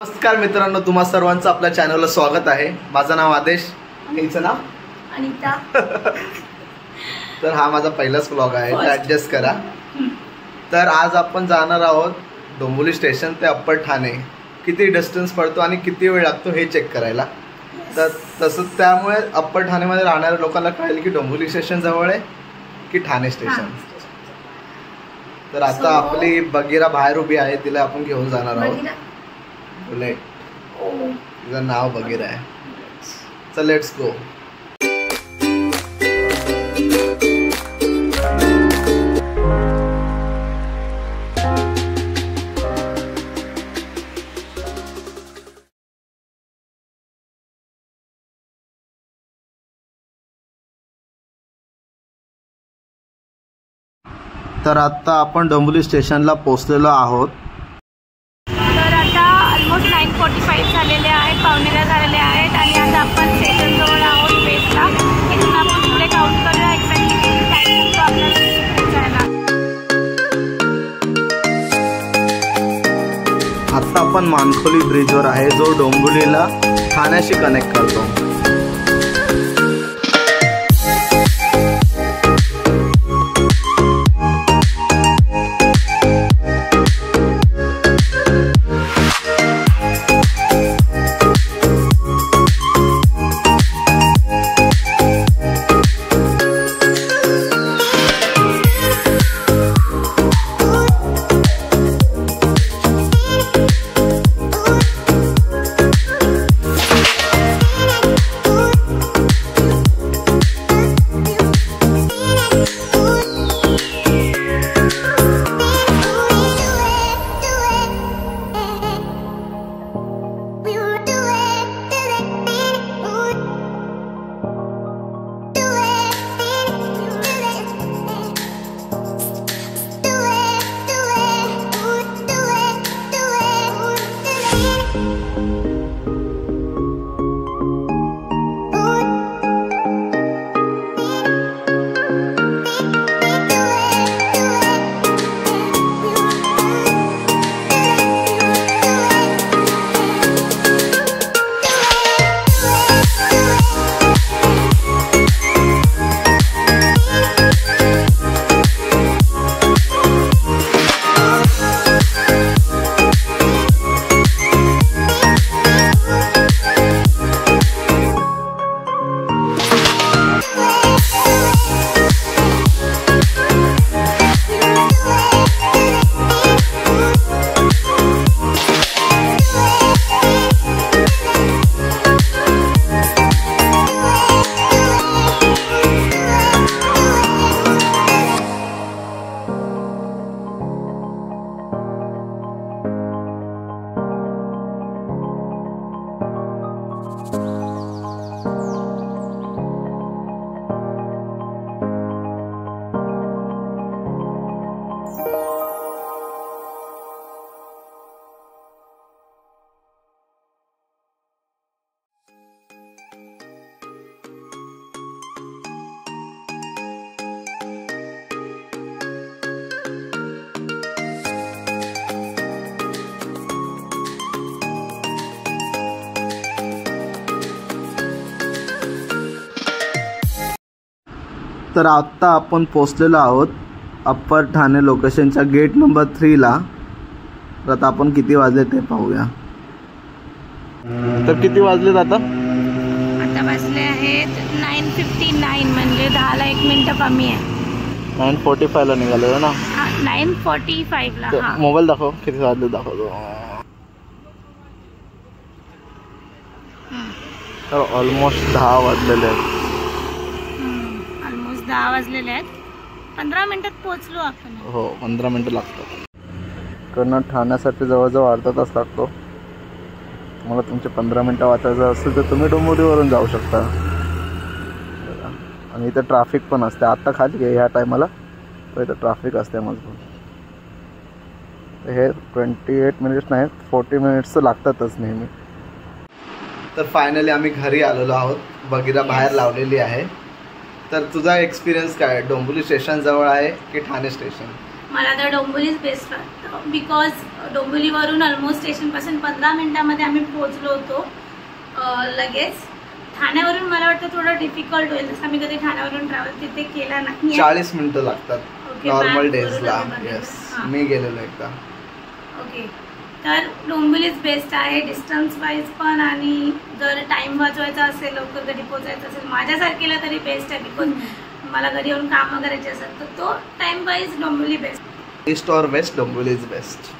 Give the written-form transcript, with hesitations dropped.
नमस्कार मित्रांनो, तुम्हा सर्वांचं आपल्या चॅनलला स्वागत आहे। माझं नाव आदेश आणि हिचं नाव अनिता। तर हा माझा पहिलाच व्लॉग आहे, तर ॲडजस्ट करा। तर आज आपण जाणार आहोत डोंबिवली स्टेशन ते अप्पर ठाणे। किती डिस्टन्स पडतो आणि किती वेळ लागतो हे चेक करायला। तर तसंच त्यामुळे अप्पर ठाणेमध्ये राहणाऱ्या लोकांना कळेल की डोंबिवली स्टेशन जवळ आहे की ठाणे स्टेशन। तर आता आपली बगीरा बाहेर उभी आहे, तिला आपण घेऊन जाणार आहोत। बुलेट, तिचं नाव बगीरा आहे। चल लेट्स गो। तर आता आपण डोंबिवली स्टेशनला पोहोचलेलो आहोत। तर आता ऑलमोस्ट 9:45 झालेले आहेत, 9:15 झालेले आहेत आणि आता आपण स्टेशन जवळ आहोत बेसला। इथून आपण पुढे काउंट करूया एक्झॅक्टली किती टाइम लागतो आपल्याला पोहोचायला। आता आपण मानखोली ब्रिजवर आहे, जो डोंबिवलीला ठाण्याशी कनेक्ट करतो। तर आता आपण पोहोचलेलो आहोत अप्पर ठाणे लोकेशनच्या गेट नंबर 3 ला। तर आता आपण किती वाजले ते पाहूया। तर किती वाजलेत आता? आता वाजले आहेत 9:59, म्हणजे 10 ला 1 मिनिट कमी आहे। 9:45 ला निघालो ना। 9:45 ला। मोबाईल दाखव, किती वाजले दाखवतो। तर ऑलमोस्ट 10 वाजलेले आहेत। 10 वाजलेले आहेत। 15 मिनिटात पोहोचलो आपण। हो, 15 मिनिटं लागतात। कारण ठाण्यासाठी जवळजवळ अर्धा तास लागतो। मला तुमचे 15 मिनिटं वाचायचं असेल तर तुम्ही डोंबिवलीवरून जाऊ शकता। आणि इथं ट्रॅफिक पण असते। आत्ता खाली घे, ह्या टायमाला इथं ट्रॅफिक असते मजबूत। हे 28 मिनिट्स नाही, 40 मिनिट्स लागतातच नेहमी। तर फायनली आम्ही घरी आलेलो आहोत। बगीरा बाहेर लावलेली आहे। तर तुझा एक्सपिरियन्स काय? डोंबिवली स्टेशन जवळ आहे की ठाणे स्टेशन? मला तर डोंबिवलीच बेस्ट वाटतं, बिकॉज डोंबिवलीवरून ऑलमोस्ट स्टेशनपासून 15 मिनिटामध्ये आम्ही पोहोचलो होतो लगेच. ठाण्यावरून मला वाटतं थोडं डिफिकल्ट होईल, जसं आम्ही कधी ठाण्यावरून ट्रॅव्हल तिथे केला नाही. 40 मिनिटं लागतात नॉर्मल डेजला. येस, मी गेलेलो एकदा. ओके, तर डोंबिवलीच बेस्ट आहे डिस्टन्स वाईज पण, आणि जर टाइम वाचवायचा असेल, लवकर घरी पोहोचायचं असेल माझ्यासारखीला तरी बेस्ट आहे, बिकॉज मला घरी येऊन कामं करायचे असेल तर तो time wise Dombivli best. East और वेस्ट, डोंबिवली इज बेस्ट.